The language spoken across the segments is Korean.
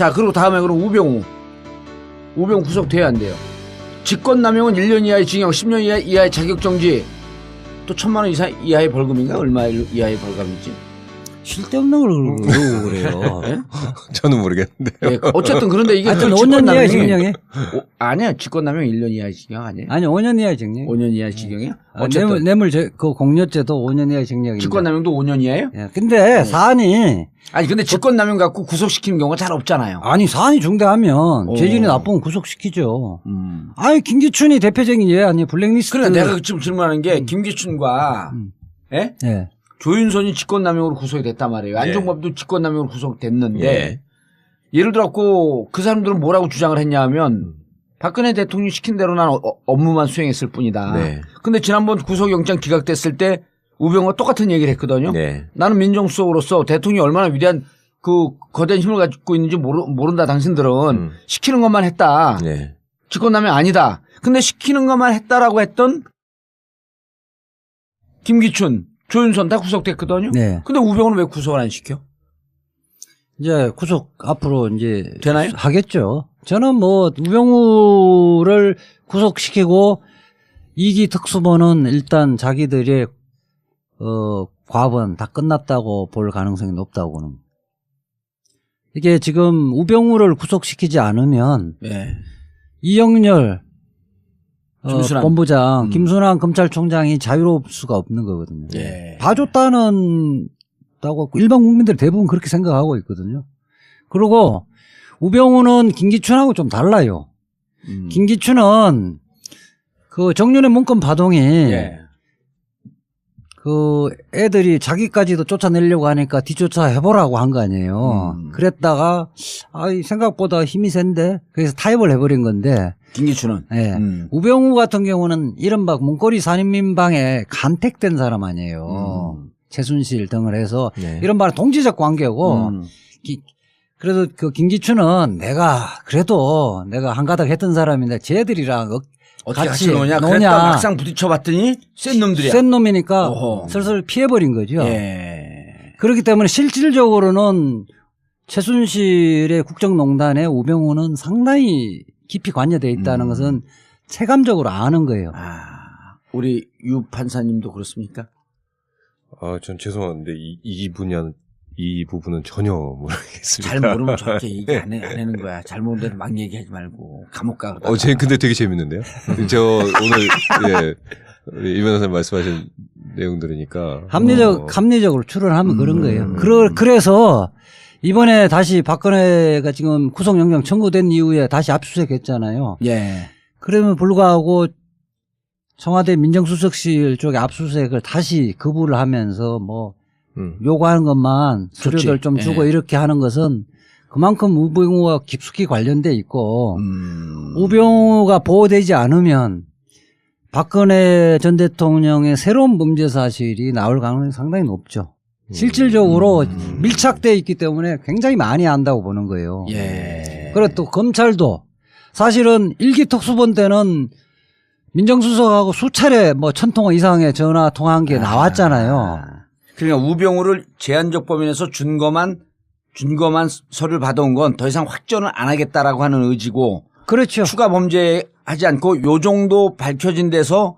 자, 그리고 다음에 그럼 우병우 구속돼야 안 돼요. 직권남용은 1년 이하의 징역, 10년 이하의 자격정지, 또 1,000만 원 이하의 벌금인가? 얼마 이하의 벌금이지? 쓸데없는 걸 그러고 그래요. 네? 저는 모르겠는데요. 네, 어쨌든 그런데 이게 하여튼 5년 이하의 징역에? 아니야, 직권남용 1년 이하의 징역 아니에요? 아니 5년 이하의 징역. 5년 이하의 징역이야? 어쨌든 그 공여죄도 5년 이하의 징역입니다. 직권남용도 5년 이하예요? 예. 근데 사안이 아니 근데 직권남용 갖고 구속시키는 경우가 잘 없잖아요. 아니 사안이 중대하면 죄질이 나쁘면 구속시키죠. 아니 김기춘이 대표적인 예 아니에요. 블랙리스트. 그래 내가 지금 질문하는 게 김기춘과 예? 예. 조윤선이 직권남용으로 구속이 됐단 말이에요. 안종범도 직권남용으로 구속됐는데 예. 예를 들어갖고 그 사람들은 뭐라고 주장을 했냐 하면 박근혜 대통령이 시킨 대로 난 업무만 수행했을 뿐이다. 네. 근데 지난번 구속영장 기각됐을 때 우병우가 똑같은 얘기를 했거든요. 네. 나는 민정수석으로서 대통령이 얼마나 위대한 그 거대한 힘을 가지고 있는지 모른다. 당신들은 시키는 것만 했다. 네. 직권남용 아니다. 근데 시키는 것만 했다라고 했던 김기춘, 조윤선 다 구속됐거든요. 네. 근데 우병우는 왜 구속을 안 시켜? 이제 구속 앞으로 이제 되나요? 하겠죠. 저는 뭐 우병우를 구속시키고 2기 특수본은 일단 자기들의 과업은 다 끝났다고 볼 가능성이 높다고 보는. 이게 지금 우병우를 구속시키지 않으면 네. 이영렬 김순환. 본부장, 김순환 검찰총장이 자유로울 수가 없는 거거든요. 예. 봐줬다고 일반 국민들이 대부분 그렇게 생각하고 있거든요. 그리고 우병우는 김기춘하고 좀 달라요. 김기춘은 그 정윤의 문건 파동이 예. 그 애들이 자기까지도 쫓아내려고 하니까 뒤쫓아 해보라고 한 거 아니에요. 그랬다가 생각보다 힘이 센데 그래서 타협을 해버린 건데 김기춘은. 예. 우병우 같은 경우는 이른바 문고리 산인민방에 간택된 사람 아니에요. 최순실 등을 해서 네. 이른바 동지적 관계고 그래도 그 김기춘은 내가 한가닥 했던 사람인데 쟤들이랑 어떻게 같이 노냐? 그랬다 막상 부딪혀봤더니 센 놈들이야. 센 놈이니까 어허. 슬슬 피해버린 거죠. 예. 그렇기 때문에 실질적으로는 최순실의 국정농단에 우병우는 상당히 깊이 관여되어 있다는 것은 체감적으로 아는 거예요. 우리 유 판사님도 그렇습니까? 전 죄송한데 이 부분은 전혀 모르겠습니다. 잘 모르면 저렇게 얘기 안 하는 거야. 잘 모르는 데는 막 얘기하지 말고 감옥 가. 근데 되게 재밌는데요? 저 오늘 이 변호사님 말씀하신 내용 들으니까 합리적으로 추론하면 그런 거예요. 그래서 이번에 다시 박근혜가 지금 구속영장 청구된 이후에 다시 압수수색했잖아요. 예. 그러면 불구하고 청와대 민정수석실 쪽에 압수수색을 다시 거부를 하면서 뭐 요구하는 것만 수료들 좀 주고 이렇게 하는 것은 그만큼 우병우와 깊숙이 관련돼 있고 우병우가 보호되지 않으면 박근혜 전 대통령의 새로운 범죄 사실이 나올 가능성이 상당히 높죠. 실질적으로 밀착되어 있기 때문에 굉장히 많이 안다고 보는 거예요. 예. 그리고 또 검찰도 사실은 1기 특수본 때는 민정수석하고 수차례 뭐 1,000통화 이상의 전화 통화한 게 나왔잖아요. 그러니까 우병우를 제한적 범위에서 준 것만 서류를 받아온 건 더 이상 확전을 안 하겠다라고 하는 의지고. 그렇죠. 추가 범죄 하지 않고 요 정도 밝혀진 데서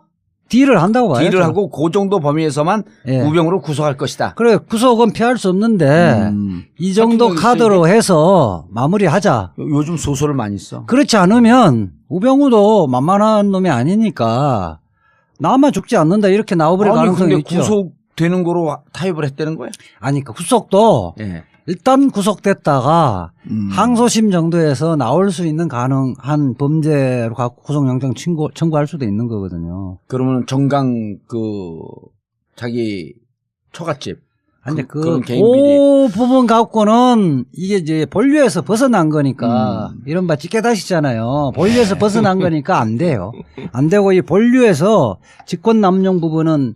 딜을 한다고 봐야죠. 딜을 하고 그 정도 범위에서만 우병우를 구속할 것이다. 그래 구속은 피할 수 없는데 이 정도 카드로 해서 마무리하자. 요즘 소설을 많이 써. 그렇지 않으면 우병우도 만만한 놈이 아니니까 나만 죽지 않는다 이렇게 나와버릴 가능성이 있죠. 구속되는 거로 타협을 했다는 거야? 아니 그 구속도 일단 구속됐다가 항소심 정도에서 나올 수 있는 가능한 범죄로 갖고 구속영장 청구할 수도 있는 거거든요. 그러면 정강 자기 처갓집. 아니 그 부분 갖고는 이게 이제 본류에서 벗어난 거니까 이른바 찌개다시잖아요. 본류에서 벗어난 거니까 안 돼요. 안 되고 이 본류에서 직권남용 부분은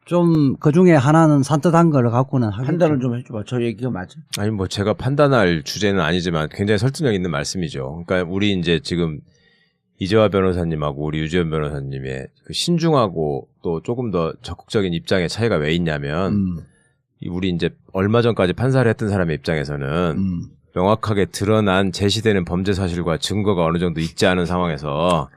좀 그 중에 하나는 산뜻한 걸 갖고는 하겠죠. 판단을 좀 해줘봐. 저 얘기가 맞아? 아니 뭐 제가 판단할 주제는 아니지만 굉장히 설득력 있는 말씀이죠. 그러니까 우리 이제 지금 이재화 변호사님하고 우리 유지현 변호사님의 그 신중하고 또 조금 더 적극적인 입장의 차이가 왜 있냐면 우리 이제 얼마 전까지 판사를 했던 사람의 입장에서는 명확하게 드러난 제시되는 범죄 사실과 증거가 어느 정도 있지 않은 상황에서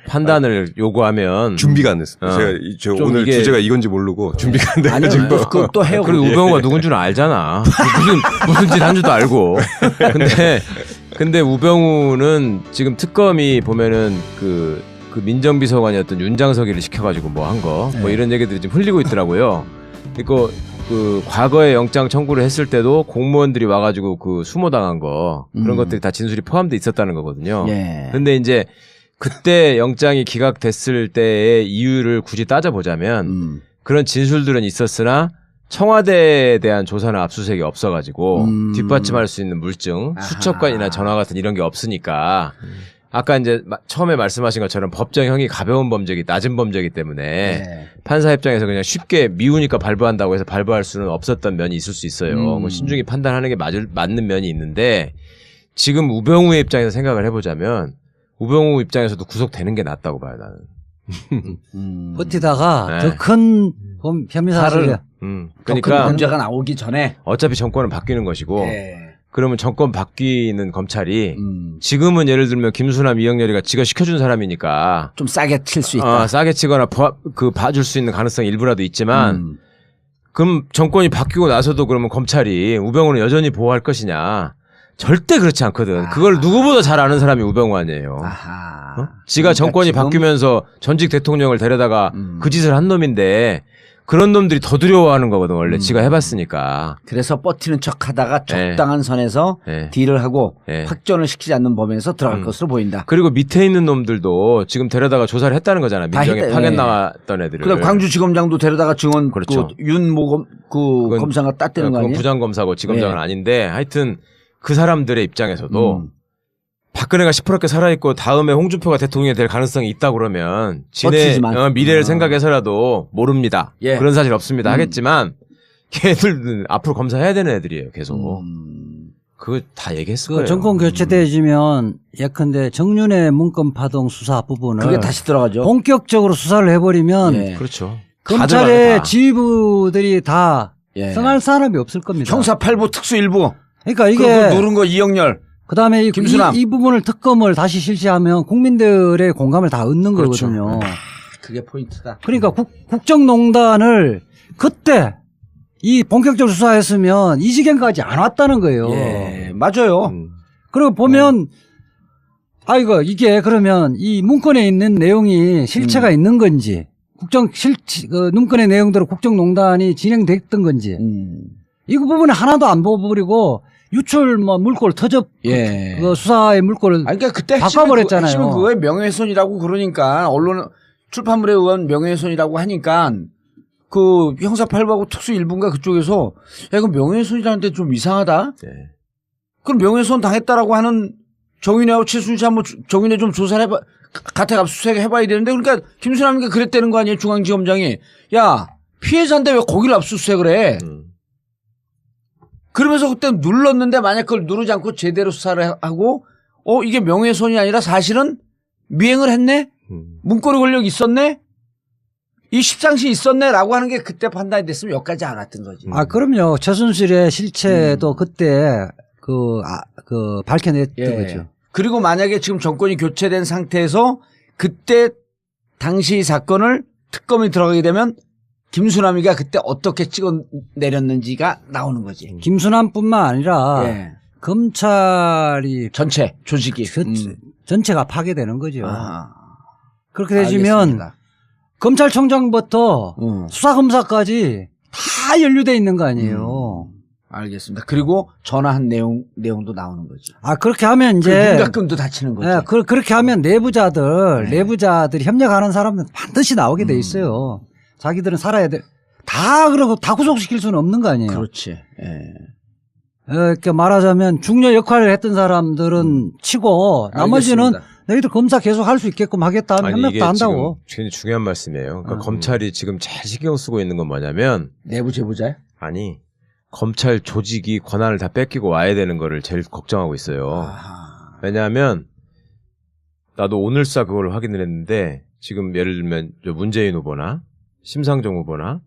판단을 요구하면 준비가 안 됐어요. 제가 오늘 이게... 주제가 이건지 모르고 준비가 안 돼가지고. 그것도 해요. 그리고 우병우가 누군 줄 알잖아. 무슨 짓 한 줄도 알고. 근데 우병우는 지금 특검이 보면은 그 민정비서관이었던 윤장석이를 시켜가지고 뭐 한 거 뭐 이런 얘기들이 지금 흘리고 있더라고요. 그리고 그 과거에 영장 청구를 했을 때도 공무원들이 와가지고 그 수모당한 거 그런 것들이 다 진술이 포함돼 있었다는 거거든요. 예. 근데 이제 그때 영장이 기각됐을 때의 이유를 굳이 따져보자면 그런 진술들은 있었으나 청와대에 대한 조사나 압수수색이 없어가지고 뒷받침할 수 있는 물증, 수첩관이나 전화 같은 이런 게 없으니까 아까 이제 처음에 말씀하신 것처럼 법정형이 가벼운 범죄기, 낮은 범죄이기 때문에 판사 입장에서 그냥 쉽게 미우니까 발부한다고 해서 발부할 수는 없었던 면이 있을 수 있어요. 뭐 신중히 판단하는 게 맞는 면이 있는데 지금 우병우의 입장에서 생각을 해보자면 우병우 입장에서도 구속되는 게 낫다고 봐요, 나는. 버티다가 더 큰 혐의 사실을 그러니까 문제가 나오기 전에 어차피 정권은 바뀌는 것이고 예. 그러면 정권 바뀌는 검찰이 지금은 예를 들면 김수남, 이영렬이가 지가 시켜준 사람이니까 좀 싸게 칠 수 있다. 싸게 치거나 봐줄 수 있는 가능성이 일부라도 있지만 그럼 정권이 바뀌고 나서도 그러면 검찰이 우병우는 여전히 보호할 것이냐? 절대 그렇지 않거든. 그걸 누구보다 잘 아는 사람이 우병우 아니에요. 지가 정권이 바뀌면서 전직 대통령을 데려다가 그 짓을 한 놈인데 그런 놈들이 더 두려워하는 거거든 원래 지가 해봤으니까. 그래서 버티는 척하다가 적당한 선에서 딜을 하고 확전을 시키지 않는 범위에서 들어갈 것으로 보인다. 그리고 밑에 있는 놈들도 지금 데려다가 조사를 했다는 거잖아. 민정에 파견 나왔던 애들을. 그다음 광주지검장도 데려다가 증언 그렇죠. 윤모 검사가 땄다는 거 그건 아니에요? 부장검사고 지검장은 아닌데 하여튼 그 사람들의 입장에서도 박근혜가 시퍼렇게 살아있고 다음에 홍준표가 대통령이 될 가능성이 있다 그러면 지네 미래를 생각해서라도 모릅니다. 그런 사실 없습니다 하겠지만 걔들은 앞으로 검사해야 되는 애들이에요 계속. 그거 다 얘기했을 거예요. 정권 교체되지면 예컨대 정윤회 문건 파동 수사 부분을 그게 다시 들어가죠. 본격적으로 수사를 해버리면 그렇죠. 검찰의 지휘부들이 다 성할 사람이 없을 겁니다. 형사 8부 특수 1부. 그러니까 이게 누른 거 이영렬. 그다음에 김수남. 이 부분을 특검을 다시 실시하면 국민들의 공감을 다 얻는 거거든요. 그게 포인트다. 그러니까 국정농단을 그때 이 본격적으로 수사했으면 이 지경까지 안 왔다는 거예요. 예, 맞아요. 그리고 보면 아이고 이게 그러면 이 문건에 있는 내용이 실체가 있는 건지 그 문건의 내용대로 국정농단이 진행됐던 건지 이 부분에 하나도 안 보버리고 유출 물꼬를 터져 그 수사의 물꼬를 그러니까 그때 바꿔버렸잖아요. 핵심은 그거에 명예훼손이라고 그러니까 언론 출판물에 의한 명예훼손이라고 하니까 그 형사 8부하고 특수 1부인가 그쪽에서 야 이거 명예훼손이라는데 좀 이상하다. 그럼 명예훼손 당했다라고 하는 정윤회하고 최순실 한번 정윤회 좀 조사를 해봐. 가택 압수수색 해봐야 되는데 그러니까 김수남이가 그랬다는 거 아니에요. 중앙지검장이. 야 피해자인데 왜 거기를 압수수색을 해. 그러면서 그때 눌렀는데 만약 그걸 누르지 않고 제대로 수사를 하고 이게 명예훼손이 아니라 사실은 미행을 했네? 문고리 권력 있었네? 이 십상시 있었네? 라고 하는 게 그때 판단이 됐으면 여기까지 안 왔던 거지. 그럼요. 최순실의 실체도 그때 밝혀냈던 거죠. 그리고 만약에 지금 정권이 교체된 상태에서 그때 당시 사건을 특검이 들어가게 되면 김수남이가 그때 어떻게 찍어 내렸는지가 나오는 거지. 김수남뿐만 아니라 검찰이 전체 조직이 전체가 파괴되는 거죠. 그렇게 되시면 알겠습니다. 검찰총장부터 수사검사까지 다 연루돼 있는 거 아니에요. 알겠습니다. 그리고 전화한 내용도 나오는 거지. 그렇게 하면 이제 윤곽금도 다치는 거죠. 그렇게 하면 내부자들이 협력하는 사람은 반드시 나오게 돼 있어요. 자기들은 살아야 돼. 그러고 다 구속시킬 수는 없는 거 아니에요. 그렇지. 이렇게 말하자면 중요 역할을 했던 사람들은 치고 나머지는 너희들 검사 계속 할 수 있게끔 하겠다 하면 협력도 한다고. 굉장히 중요한 말씀이에요. 그러니까 검찰이 지금 제일 신경 쓰고 있는 건 뭐냐면 내부 제보자요? 아니 검찰 조직이 권한을 다 뺏기고 와야 되는 거를 제일 걱정하고 있어요. 왜냐하면 나도 오늘사 그걸 확인을 했는데 지금 예를 들면 문재인 후보나 심상정 후보나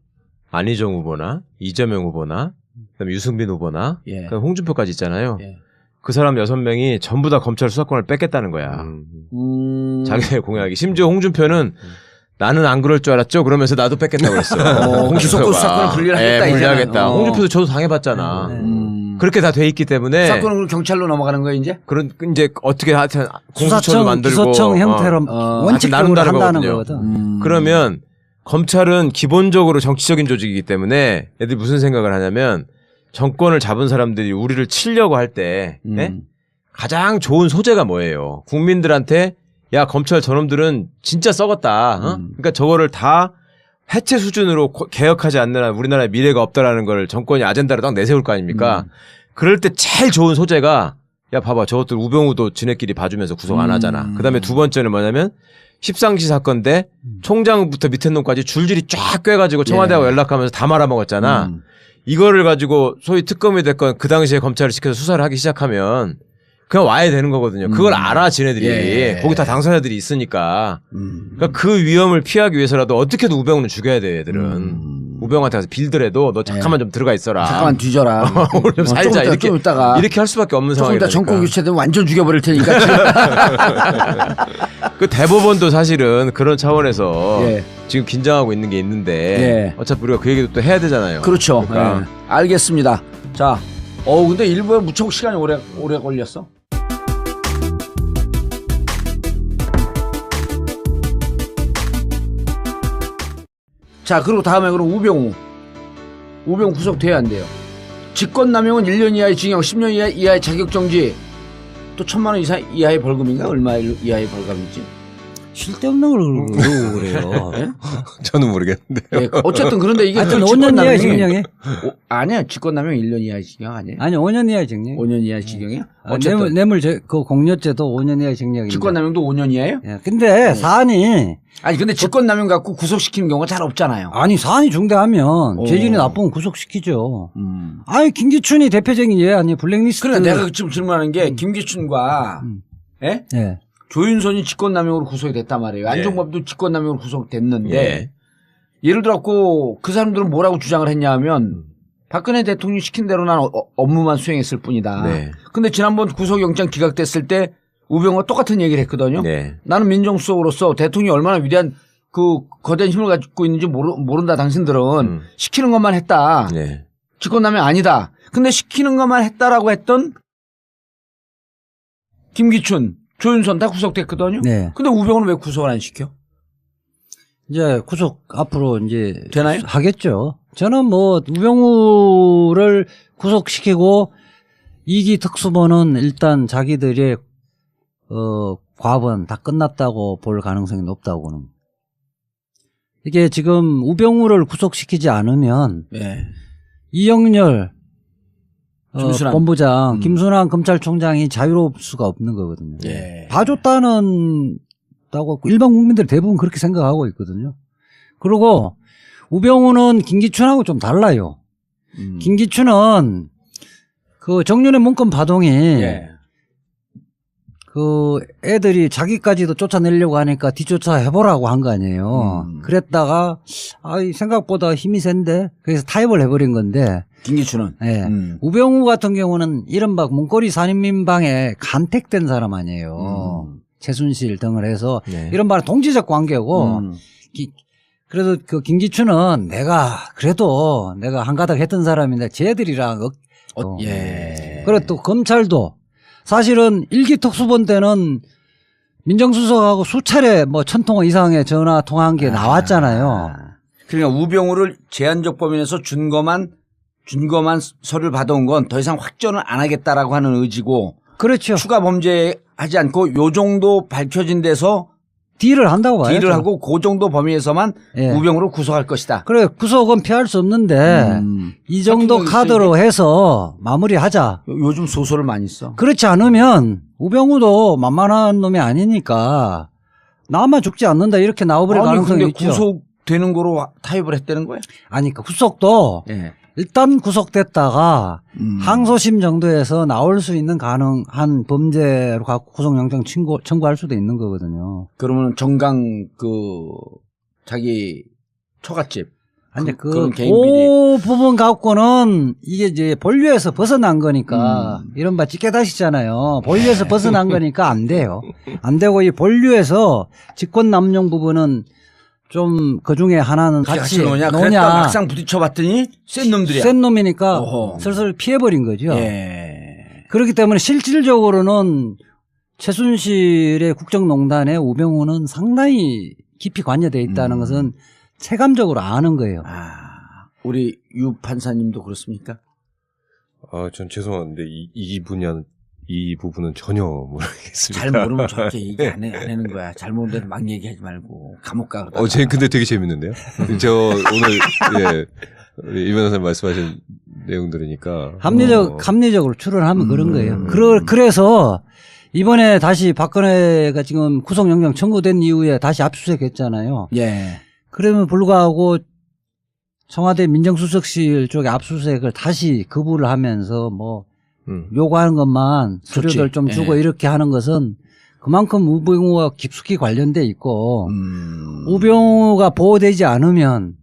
안희정 후보나 이재명 후보나 그다음에 유승민 후보나 그다음에 홍준표까지 있잖아요. 그 사람 6명이 전부 다 검찰 수사권을 뺏겠다는 거야. 자기의 공약이. 심지어 홍준표는 나는 안 그럴 줄 알았죠. 그러면서 나도 뺏겠다고 그랬어. 홍준표가 수사권을 분리하겠다. 분리하겠다. 홍준표도 저도 당해봤잖아. 그렇게 다 돼 있기 때문에 수사권은 경찰로 넘어가는 거야 이제? 그런 이제 어떻게 하여튼 공수처도 수사청, 만들고 기소청 형태로 원칙적으로 나름 한다는 다르거든요. 거거든. 그러면 검찰은 기본적으로 정치적인 조직이기 때문에 애들이 무슨 생각을 하냐면 정권을 잡은 사람들이 우리를 치려고 할 때 가장 좋은 소재가 뭐예요? 국민들한테 야 검찰 저놈들은 진짜 썩었다. 어? 그러니까 저거를 다 해체 수준으로 개혁하지 않는 한 우리나라의 미래가 없다라는 걸 정권이 아젠다로 딱 내세울 거 아닙니까? 그럴 때 제일 좋은 소재가 야 봐봐 저것들 우병우도 지네끼리 봐주면서 구속 안 하잖아. 그다음에 두 번째는 뭐냐면 십상시 사건 때 총장부터 밑에 놈까지 줄줄이 쫙 꿰가지고 청와대하고 연락하면서 다 말아먹었잖아. 이거를 가지고 소위 특검이 됐건 그 당시에 검찰을 시켜서 수사를 하기 시작하면 그냥 와야 되는 거거든요. 그걸 알아 지네들이. 거기 다 당사자들이 있으니까. 그러니까 그 위험을 피하기 위해서라도 어떻게든 우병우는 죽여야 돼 얘들은. 우병우한테 가서 빌더라도 너 잠깐만 좀 들어가 있어라. 잠깐만 뒤져라. 오늘 좀 살자. 좀 있다가 이렇게 할 수밖에 없는 상황이니까. 조금 이따 정권 교체되면 완전 죽여버릴 테니까. 그 대법원도 사실은 그런 차원에서 지금 긴장하고 있는 게 있는데 어차피 우리가 그 얘기도 또 해야 되잖아요. 그렇죠. 그러니까. 알겠습니다. 자, 근데 일부에 무척 시간이 오래 걸렸어. 자, 그리고 다음에 그럼 우병우 구속돼야 안 돼요. 직권남용은 1년 이하의 징역, 10년 이하의 자격정지, 또 1,000만 원 이하의 벌금인가? 얼마 이하의 벌금이지? 쓸데없는 걸 그러고 그래요. 네? 저는 모르겠는데. 예, 어쨌든 그런데 이게 하여튼 5년 이하의 징역에? 아니야, 직권남용 1년 이하의 징역 아니에요? 아니 5년 이하의 징역. 5년 이하의 징역이야? 어쨌든 그 공여죄도 5년 이하의 징역인데. 직권남용도 5년 이하예요? 예. 근데 사안이 근데 직권남용 갖고 구속시키는 경우가 잘 없잖아요. 아니 사안이 중대하면 죄질이 나쁘면 구속시키죠. 아니 김기춘이 대표적인 예 아니 블랙리스트. 그래 내가 지금 질문하는 게 김기춘과 예? 예. 조윤선이 직권남용으로 구속이 됐단 말이에요. 안종범도 직권남용으로 구속됐는데 예를 들었고 그 사람들은 뭐라고 주장을 했냐 하면 박근혜 대통령이 시킨 대로 난 업무만 수행했을 뿐이다. 근데 지난번 구속영장 기각됐을 때 우병우가 똑같은 얘기를 했거든요. 나는 민정수석으로서 대통령이 얼마나 위대한 그 거대한 힘을 가지고 있는지 모른다. 당신들은 시키는 것만 했다. 직권남용 아니다. 근데 시키는 것만 했다라고 했던 김기춘, 조윤선 다 구속됐거든요. 근데 우병우는 왜 구속을 안 시켜? 이제 구속 앞으로 이제 되나요? 하겠죠. 저는 뭐 우병우를 구속시키고 2기 특수본은 일단 자기들의 과번 다 끝났다고 볼 가능성이 높다고 보는. 이게 지금 우병우를 구속시키지 않으면 이영렬 본부장, 김순환 검찰총장이 자유로울 수가 없는 거거든요. 봐줬다고 일반 국민들 대부분 그렇게 생각하고 있거든요. 그리고 우병우는 김기춘하고 좀 달라요. 김기춘은 그 정윤의 문건 파동이 그 애들이 자기까지도 쫓아내려고 하니까 뒤쫓아 해보라고 한 거 아니에요. 그랬다가 생각보다 힘이 센데 그래서 타협을 해버린 건데 김기춘은 우병우 같은 경우는 이른바 문고리 산인민방에 간택된 사람 아니에요. 최순실 등을 해서 이른바 동지적 관계고 그래도 그 김기춘은 내가 한가닥 했던 사람인데 쟤들이랑 그리고 또 검찰도 사실은 1기 특수본 때는 민정수석하고 수차례 뭐 1,000통 이상의 전화 통화한 게 나왔잖아요. 그러니까 우병우를 제한적 범위에서 준거만 서류를 받아온 건 더 이상 확전을 안 하겠다라고 하는 의지고. 그렇죠. 추가 범죄하지 않고 요 정도 밝혀진 데서 딜을 한다고 봐요. 딜을 하고 그 정도 범위에서만 우병우를 구속할 것이다. 그래 구속은 피할 수 없는데 이 정도 카드로 해서 마무리하자. 요즘 소설을 많이 써. 그렇지 않으면 우병우도 만만한 놈이 아니니까 나만 죽지 않는다 이렇게 나와버릴 가능성이 근데 있죠. 구속되는 거로 타협을 했다는 거야? 아니 그 구속도 일단 구속됐다가 항소심 정도에서 나올 수 있는 가능한 범죄로 갖고 구속영장 청구할 수도 있는 거거든요. 그러면 정강 자기 처갓집 아니 그런 개인 비리. 부분 갖고는 이게 이제 본류에서 벗어난 거니까 이른바 찌개다시잖아요. 본류에서 벗어난 거니까 안 돼요. 안 되고 이 본류에서 직권 남용 부분은 좀 그 중에 하나는 같이 노냐. 그랬다 막상 부딪혀봤더니 센 놈들이야. 센 놈이니까 어허. 슬슬 피해버린 거죠. 예. 그렇기 때문에 실질적으로는 최순실의 국정농단에 우병우는 상당히 깊이 관여되어 있다는 것은 체감적으로 아는 거예요. 아, 우리 유 판사님도 그렇습니까? 전 죄송한데 이 부분은 전혀 모르겠습니다. 잘 모르면 저렇게 얘기 안 하는 거야. 잘 모르는데 막 얘기하지 말고 감옥 가. 근데 되게 재밌는데요. 저 오늘 우리 이 변호사님 말씀하신 내용 들으니까 합리적으로 추론하면 그런 거예요. 그래서 이번에 다시 박근혜가 지금 구속영장 청구된 이후에 다시 압수수색했잖아요. 예. 그러면 불구하고 청와대 민정수석실 쪽에 압수수색을 다시 거부를 하면서 뭐 요구하는 것만 서류들 좀 주고 이렇게 하는 것은 그만큼 우병우와 깊숙이 관련돼 있고 우병우가 보호되지 않으면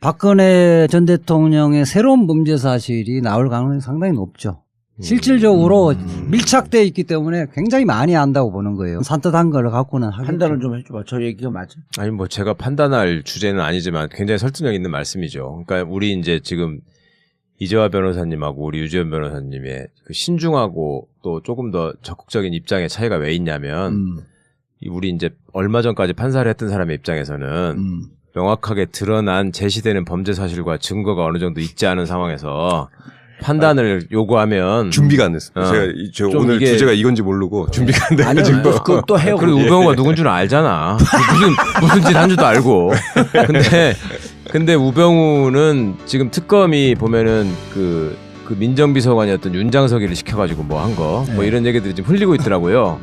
박근혜 전 대통령의 새로운 범죄 사실이 나올 가능성이 상당히 높죠. 실질적으로 밀착되어 있기 때문에 굉장히 많이 한다고 보는 거예요. 산뜻한 걸 갖고는 하겠죠. 판단을 좀 해줘봐. 저 얘기가 맞아? 아니 뭐 제가 판단할 주제는 아니지만 굉장히 설득력 있는 말씀이죠. 그러니까 우리 이제 지금 이재화 변호사님하고 우리 유지연 변호사님의 그 신중하고 또 조금 더 적극적인 입장의 차이가 왜 있냐면 우리 이제 얼마 전까지 판사를 했던 사람의 입장에서는 명확하게 드러난 제시되는 범죄 사실과 증거가 어느 정도 있지 않은 상황에서 판단을 요구하면 준비가 안 됐어요. 제가 오늘 주제가 이건지 모르고 준비가 안 돼가지고 그것도 해요. 그리고 우병우가 누군 줄 알잖아. 무슨 짓 한 줄도 알고. 근데 우병우는 지금 특검이 보면은 그 민정비서관이었던 윤장석이를 시켜가지고 뭐 한 거 뭐 이런 얘기들이 지금 흘리고 있더라고요.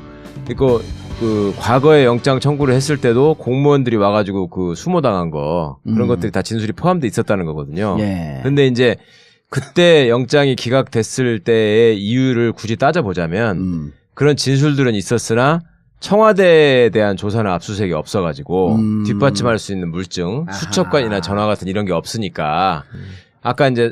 그 과거에 영장 청구를 했을 때도 공무원들이 와가지고 그 수모당한 거 그런 것들이 다 진술이 포함돼 있었다는 거거든요. 예. 근데 이제 그때 영장이 기각됐을 때의 이유를 굳이 따져보자면 그런 진술들은 있었으나 청와대에 대한 조사나 압수수색이 없어가지고 뒷받침할 수 있는 물증, 수첩관이나 전화 같은 이런 게 없으니까 아까 이제